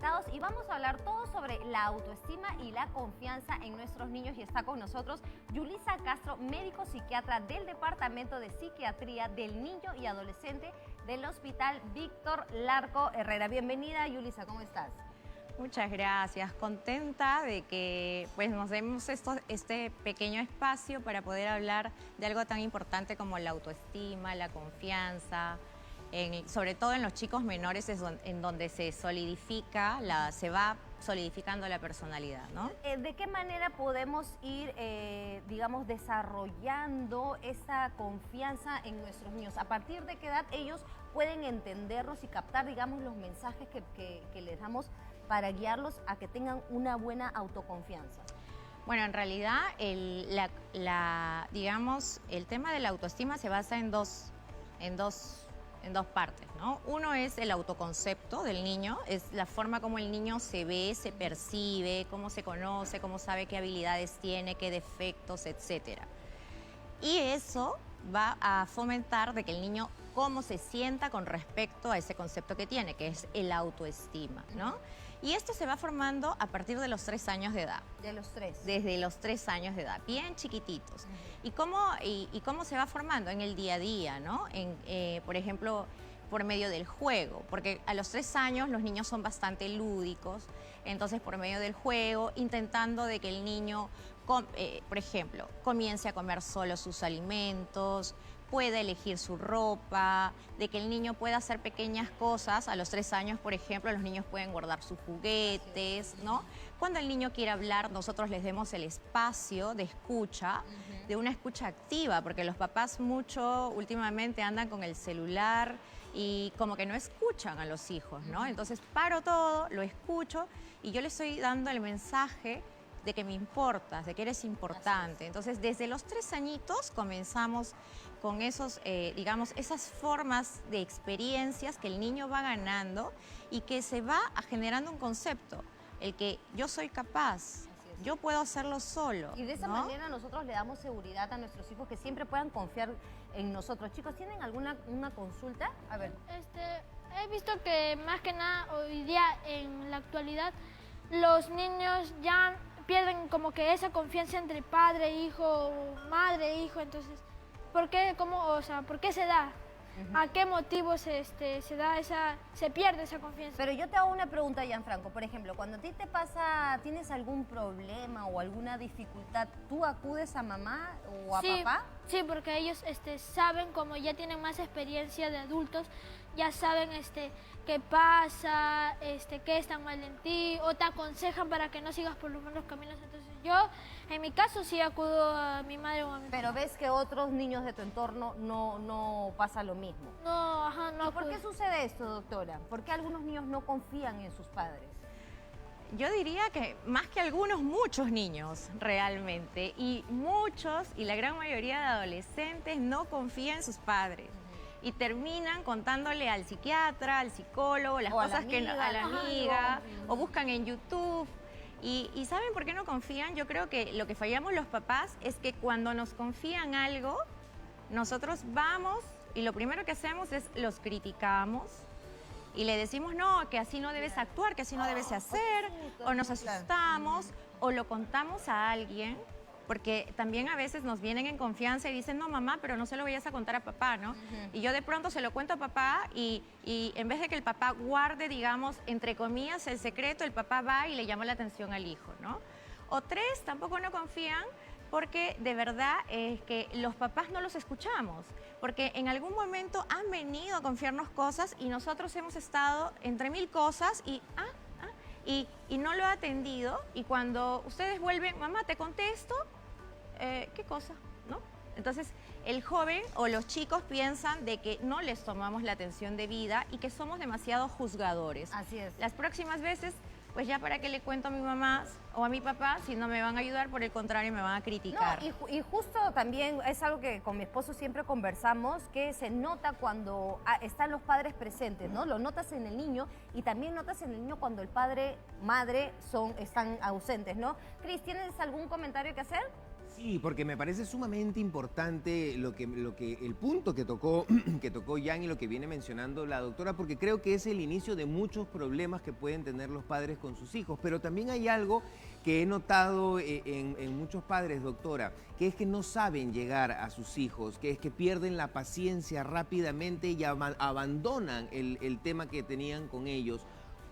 Conectados y vamos a hablar todo sobre la autoestima y la confianza en nuestros niños. Y está con nosotros Yulisa Castro, médico psiquiatra del Departamento de Psiquiatría del Niño y Adolescente del Hospital Víctor Larco Herrera. Bienvenida, Yulisa, ¿cómo estás? Muchas gracias, contenta de que pues, nos demos este pequeño espacio para poder hablar de algo tan importante como la autoestima, la confianza, sobre todo en los chicos menores en donde se solidifica, se va solidificando la personalidad, ¿no? ¿De qué manera podemos ir, digamos, desarrollando esa confianza en nuestros niños? ¿A partir de qué edad ellos pueden entendernos y captar, digamos, los mensajes que les damos para guiarlos a que tengan una buena autoconfianza? Bueno, en realidad, digamos, el tema de la autoestima se basa en dos partes, ¿no? Uno es el autoconcepto del niño, es la forma como el niño se ve, se percibe, cómo se conoce, cómo sabe qué habilidades tiene, qué defectos, etc. Y eso va a fomentar de que el niño cómo se sienta con respecto a ese concepto que tiene, que es el autoestima, ¿no? Y esto se va formando a partir de los 3 años de edad. ¿De los 3? Desde los 3 años de edad, bien chiquititos. ¿Y cómo se va formando? En el día a día, ¿no? Por ejemplo, por medio del juego, porque a los 3 años los niños son bastante lúdicos, entonces por medio del juego, intentando de que el niño, por ejemplo, comience a comer solo sus alimentos, pueda elegir su ropa, de que el niño pueda hacer pequeñas cosas. A los 3 años, por ejemplo, los niños pueden guardar sus juguetes, ¿no? Cuando el niño quiere hablar, nosotros les demos el espacio de escucha, de una escucha activa, porque los papás mucho últimamente andan con el celular y como que no escuchan a los hijos, ¿no? Entonces paro todo, lo escucho y yo le estoy dando el mensaje de que me importas, de que eres importante. Entonces, desde los 3 añitos comenzamos con digamos, esas formas de experiencias que el niño va ganando y que se va generando un concepto, el que yo soy capaz, yo puedo hacerlo solo. Y de esa manera nosotros le damos seguridad a nuestros hijos que siempre puedan confiar en nosotros. Chicos, ¿tienen una consulta? A ver. He visto que más que nada hoy día, en la actualidad, los niños ya pierden como que esa confianza entre padre, hijo, madre, hijo. Entonces, ¿por qué, por qué se da? ¿A qué motivos se pierde esa confianza? Pero yo te hago una pregunta, Gianfranco. Por ejemplo, cuando a ti te pasa, tienes algún problema o alguna dificultad, ¿tú acudes a mamá o a papá? Sí, porque ellos saben, como ya tienen más experiencia de adultos, ya saben qué pasa, qué está mal en ti, o te aconsejan para que no sigas por los malos caminos. Entonces yo, en mi caso, sí acudo a mi madre o a mi papá. Pero ves que otros niños de tu entorno no pasa lo mismo. No. ¿Y por qué sucede esto, doctora? ¿Por qué algunos niños no confían en sus padres? Yo diría que más que algunos, muchos niños realmente, y la gran mayoría de adolescentes no confían en sus padres. Y terminan contándole al psiquiatra, al psicólogo, las cosas a la amiga, o buscan en YouTube. ¿Y saben por qué no confían? Yo creo que lo que fallamos los papás es que cuando nos confían algo, nosotros vamos y lo primero que hacemos es los criticamos y le decimos, no, que así no debes actuar, que así no debes hacer, o nos asustamos, o lo contamos a alguien, porque también a veces nos vienen en confianza y dicen, no, mamá, pero no se lo vayas a contar a papá, ¿no? Y yo de pronto se lo cuento a papá y en vez de que el papá guarde, digamos, entre comillas, el secreto, el papá va y le llama la atención al hijo, ¿no? O 3, tampoco no confían porque de verdad es que los papás no los escuchamos, porque en algún momento han venido a confiarnos cosas y nosotros hemos estado entre 1000 cosas y no lo ha atendido, y cuando ustedes vuelven, mamá, ¿te contesto? ¿Qué cosa? ¿No? Entonces, el joven o los chicos piensan de que no les tomamos la atención debida y que somos demasiado juzgadores. Así es. Las próximas veces, pues ya para qué le cuento a mi mamá o a mi papá si no me van a ayudar, por el contrario, me van a criticar. No, y justo también es algo que con mi esposo siempre conversamos, que se nota cuando están los padres presentes, ¿no? Lo notas en el niño y también notas en el niño cuando el padre, madre están ausentes, ¿no? Cris, ¿tienes algún comentario que hacer? Sí, porque me parece sumamente importante el punto que tocó, que tocó Jan y lo que viene mencionando la doctora, porque creo que es el inicio de muchos problemas que pueden tener los padres con sus hijos. Pero también hay algo que he notado en muchos padres, doctora, que es que no saben llegar a sus hijos, que es que pierden la paciencia rápidamente y abandonan el tema que tenían con ellos.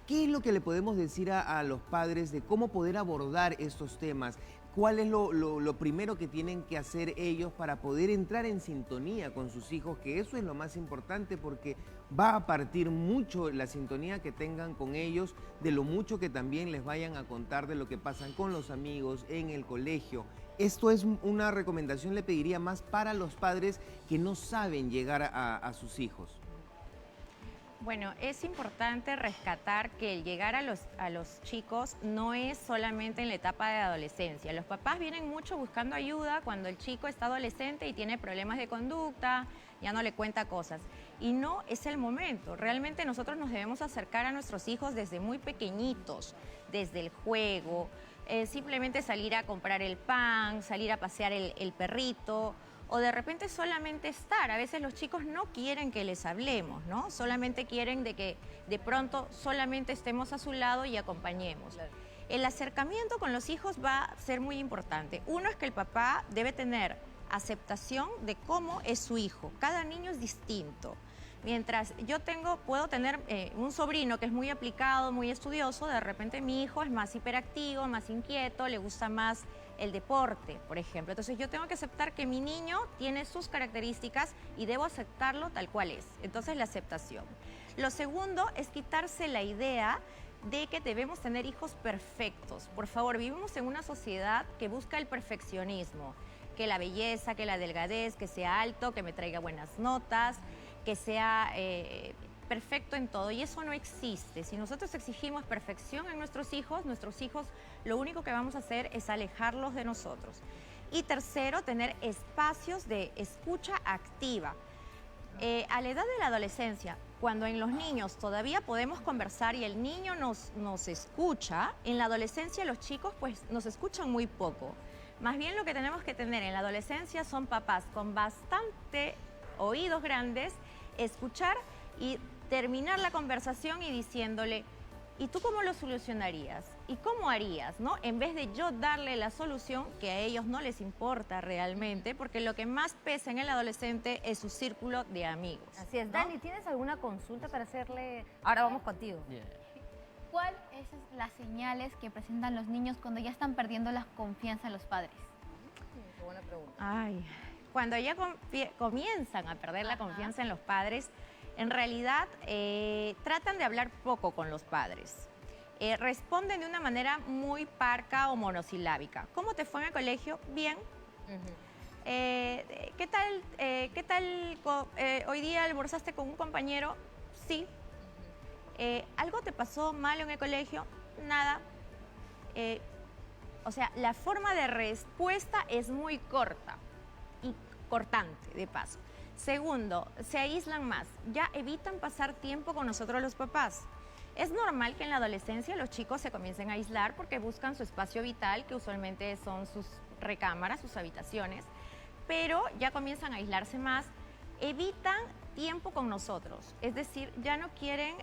¿Qué es lo que le podemos decir a los padres de cómo poder abordar estos temas? ¿Cuál es lo primero que tienen que hacer ellos para poder entrar en sintonía con sus hijos? Que eso es lo más importante porque va a partir mucho la sintonía que tengan con ellos, de lo mucho que también les vayan a contar de lo que pasan con los amigos en el colegio. Esto es una recomendación, le pediría más para los padres que no saben llegar a sus hijos. Bueno, es importante rescatar que el llegar a los chicos no es solamente en la etapa de adolescencia. Los papás vienen mucho buscando ayuda cuando el chico está adolescente y tiene problemas de conducta, ya no le cuenta cosas. Y no es el momento. Realmente nosotros nos debemos acercar a nuestros hijos desde muy pequeñitos, desde el juego, simplemente salir a comprar el pan, salir a pasear el perrito, o de repente solamente estar. A veces los chicos no quieren que les hablemos, ¿no? Solamente quieren de que de pronto solamente estemos a su lado y acompañemos. Claro. El acercamiento con los hijos va a ser muy importante. Uno es que el papá debe tener aceptación de cómo es su hijo. Cada niño es distinto. Mientras yo puedo tener un sobrino que es muy aplicado, muy estudioso, de repente mi hijo es más hiperactivo, más inquieto, le gusta más el deporte, por ejemplo. Entonces yo tengo que aceptar que mi niño tiene sus características y debo aceptarlo tal cual es. Entonces la aceptación. Lo segundo es quitarse la idea de que debemos tener hijos perfectos. Por favor, vivimos en una sociedad que busca el perfeccionismo, que la belleza, que la delgadez, que sea alto, que me traiga buenas notas, que sea perfecto en todo, y eso no existe. Si nosotros exigimos perfección en nuestros hijos lo único que vamos a hacer es alejarlos de nosotros. Y tercero, tener espacios de escucha activa. A la edad de la adolescencia, cuando en los niños todavía podemos conversar y el niño nos escucha, en la adolescencia los chicos pues nos escuchan muy poco. Más bien lo que tenemos que tener en la adolescencia son papás con bastante oídos grandes, escuchar y terminar la conversación y diciéndole, ¿y tú cómo lo solucionarías? ¿Y cómo harías? ¿No? En vez de yo darle la solución, que a ellos no les importa realmente, porque lo que más pesa en el adolescente es su círculo de amigos. Así es. ¿No? Dani, ¿tienes alguna consulta para hacerle? Ahora vamos contigo. Yeah. ¿Cuáles son las señales que presentan los niños cuando ya están perdiendo la confianza en los padres? Qué buena pregunta. Ay, cuando ya comienzan a perder la confianza en los padres, en realidad tratan de hablar poco con los padres. Responden de una manera muy parca o monosilábica. ¿Cómo te fue en el colegio? Bien. ¿Qué tal hoy día almorzaste con un compañero? Sí. ¿Algo te pasó malo en el colegio? Nada. O sea, la forma de respuesta es muy corta y cortante, de paso. Segundo, se aíslan más, ya evitan pasar tiempo con nosotros los papás. Es normal que en la adolescencia los chicos se comiencen a aislar porque buscan su espacio vital, que usualmente son sus recámaras, sus habitaciones, pero ya comienzan a aislarse más, evitan tiempo con nosotros, es decir, ya no quieren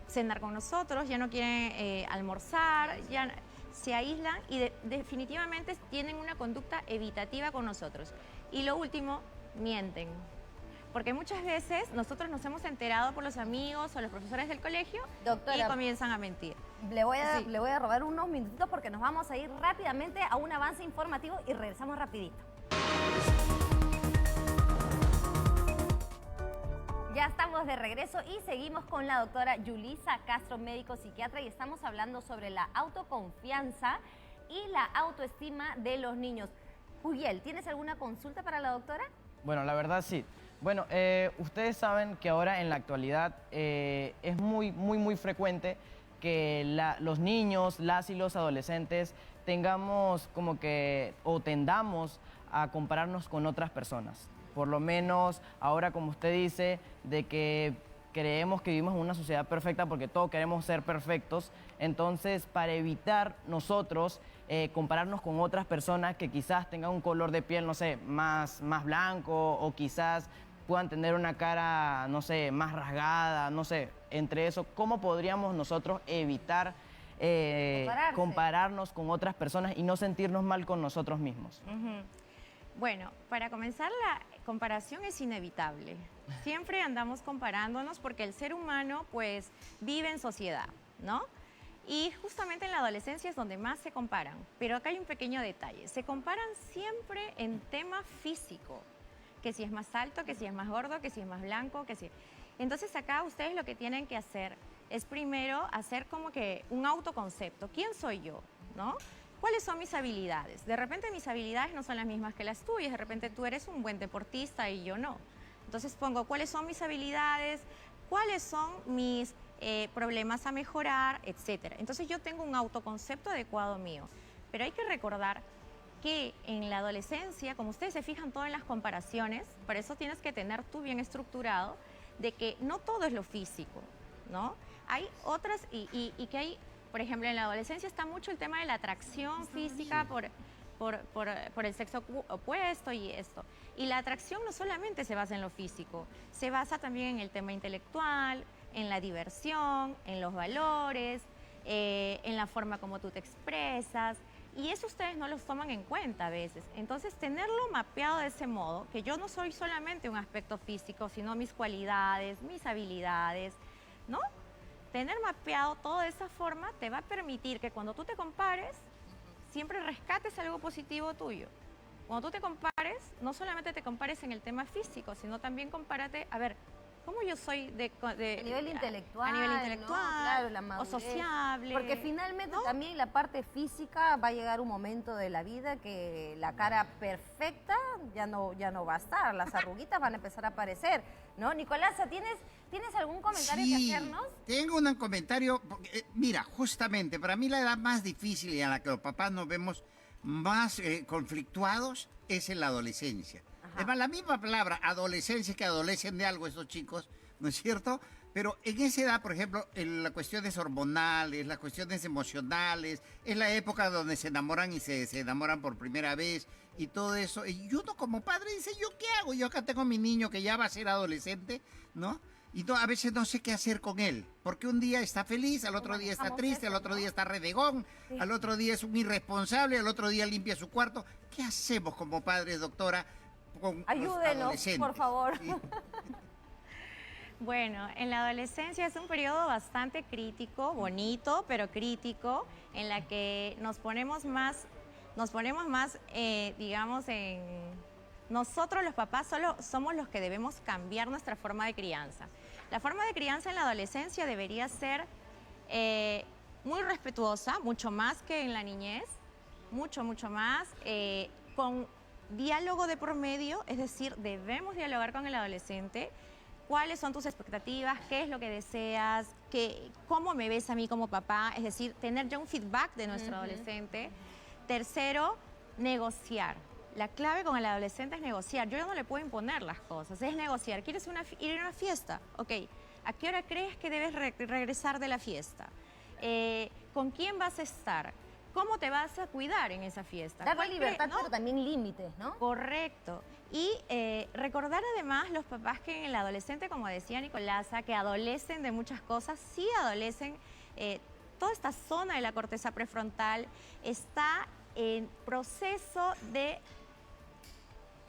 cenar con nosotros, ya no quieren almorzar, ya se aíslan y definitivamente tienen una conducta evitativa con nosotros. Y lo último, mienten. Porque muchas veces nosotros nos hemos enterado por los amigos o los profesores del colegio, doctora, y comienzan a mentir. Le voy a robar unos minutitos porque nos vamos a ir rápidamente a un avance informativo y regresamos rapidito. Ya estamos de regreso y seguimos con la doctora Yulisa Castro, médico psiquiatra, y estamos hablando sobre la autoconfianza y la autoestima de los niños. Juliel, ¿tienes alguna consulta para la doctora? Bueno, la verdad sí. Bueno, ustedes saben que ahora en la actualidad es muy frecuente que los niños, las y los adolescentes tengamos como que, o tendamos a compararnos con otras personas. Por lo menos ahora, como usted dice, de que creemos que vivimos en una sociedad perfecta porque todos queremos ser perfectos. Entonces, para evitar nosotros compararnos con otras personas que quizás tengan un color de piel, no sé, más blanco, o quizás puedan tener una cara, no sé, más rasgada, no sé, entre eso, ¿cómo podríamos nosotros evitar compararnos con otras personas y no sentirnos mal con nosotros mismos? Bueno, para comenzar, la comparación es inevitable. Siempre andamos comparándonos porque el ser humano pues vive en sociedad, ¿no? Y justamente en la adolescencia es donde más se comparan. Pero acá hay un pequeño detalle. Se comparan siempre en tema físico. Que si es más alto, que si es más gordo, que si es más blanco, que si... Entonces acá ustedes lo que tienen que hacer es primero hacer como que un autoconcepto. ¿Quién soy yo? ¿No? ¿Cuáles son mis habilidades? De repente mis habilidades no son las mismas que las tuyas. De repente tú eres un buen deportista y yo no. Entonces pongo cuáles son mis habilidades, cuáles son mis problemas a mejorar, etcétera. Entonces yo tengo un autoconcepto adecuado mío. Pero hay que recordar que en la adolescencia, como ustedes se fijan todo en las comparaciones, por eso tienes que tener tú bien estructurado de que no todo es lo físico, ¿no? Hay otras y que hay, por ejemplo, en la adolescencia está mucho el tema de la atracción física por el sexo opuesto y esto. Y la atracción no solamente se basa en lo físico, se basa también en el tema intelectual, en la diversión, en los valores, en la forma como tú te expresas. Y eso ustedes no los toman en cuenta a veces. Entonces, tenerlo mapeado de ese modo, que yo no soy solamente un aspecto físico, sino mis cualidades, mis habilidades, ¿no? Tener mapeado todo de esa forma te va a permitir que cuando tú te compares, siempre rescates algo positivo tuyo. Cuando tú te compares, no solamente te compares en el tema físico, sino también compárate, a ver, ¿cómo yo soy a nivel intelectual? A nivel intelectual, ¿no? Claro, la madurez. o sociable. Porque finalmente ¿no? también la parte física va a llegar un momento de la vida que la cara perfecta ya no va a estar, las arruguitas van a empezar a aparecer, ¿no? Nicolasa, ¿tienes algún comentario que hacernos? Tengo un comentario, porque, mira, justamente para mí la edad más difícil y a la que los papás nos vemos más conflictuados es en la adolescencia. Es más, la misma palabra, adolescencia, que adolecen de algo esos chicos, ¿no es cierto? Pero en esa edad, por ejemplo, en las cuestiones hormonales, las cuestiones emocionales, es la época donde se enamoran y se enamoran por primera vez y todo eso. Y uno como padre dice, ¿yo qué hago? Yo acá tengo a mi niño que ya va a ser adolescente, ¿no? Y a veces no sé qué hacer con él, porque un día está feliz, al otro día está triste, al otro día está redegón, al otro día es un irresponsable, al otro día limpia su cuarto. ¿Qué hacemos como padres, doctora? Ayúdenos, por favor. Sí. Bueno, en la adolescencia es un periodo bastante crítico, bonito, pero crítico, en la que nos ponemos más, digamos, en... Nosotros los papás solo somos los que debemos cambiar nuestra forma de crianza. La forma de crianza en la adolescencia debería ser muy respetuosa, mucho más que en la niñez, mucho más, con diálogo de por medio, es decir, debemos dialogar con el adolescente. ¿Cuáles son tus expectativas? ¿Qué es lo que deseas? ¿Cómo me ves a mí como papá? Es decir, tener ya un feedback de nuestro adolescente. Tercero, negociar. La clave con el adolescente es negociar. Yo ya no le puedo imponer las cosas, es negociar. ¿Quieres ir a una fiesta? Ok. ¿A qué hora crees que debes regresar de la fiesta? ¿Con quién vas a estar? ¿Cómo te vas a cuidar en esa fiesta? Darle libertad, ¿no? Pero también límites, ¿no? Correcto. Y recordar además los papás que en el adolescente, como decía Nicolasa, que adolecen de muchas cosas, sí adolecen. Toda esta zona de la corteza prefrontal está en proceso de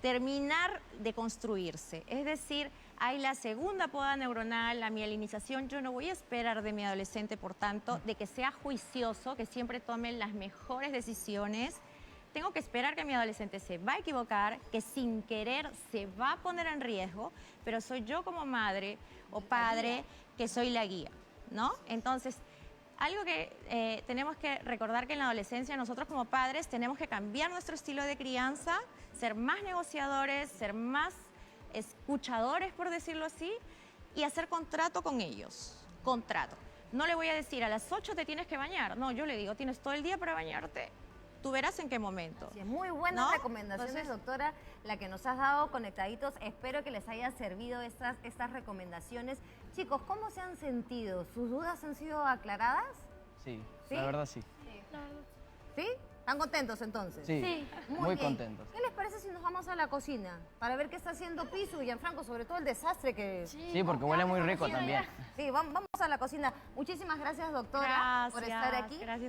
terminar de construirse. Es decir, hay la segunda poda neuronal, la mielinización. Yo no voy a esperar de mi adolescente, por tanto, de que sea juicioso, que siempre tome las mejores decisiones. Tengo que esperar que mi adolescente se va a equivocar, que sin querer se va a poner en riesgo, pero soy yo como madre o padre que soy la guía, ¿no? Entonces, algo que tenemos que recordar que en la adolescencia nosotros como padres tenemos que cambiar nuestro estilo de crianza, ser más negociadores, ser más escuchadores, por decirlo así, y hacer contrato con ellos. Contrato. No le voy a decir a las 8 te tienes que bañar. No, yo le digo, tienes todo el día para bañarte. tú verás en qué momento. Sí, muy buenas ¿No? recomendaciones, Entonces, doctora, la que nos has dado conectaditos. Espero que les haya servido estas recomendaciones. Chicos, ¿cómo se han sentido? ¿Sus dudas han sido aclaradas? Sí, ¿Sí? la verdad sí. ¿Sí? ¿Están contentos entonces? Sí, Sí. muy bien. contentos. ¿Qué les parece si nos vamos a la cocina? Para ver qué está haciendo Pisu y Gianfranco, sobre todo el desastre que... Sí, porque huele muy rico también. Sí, vamos a la cocina. Muchísimas gracias, doctora, por estar aquí. Gracias.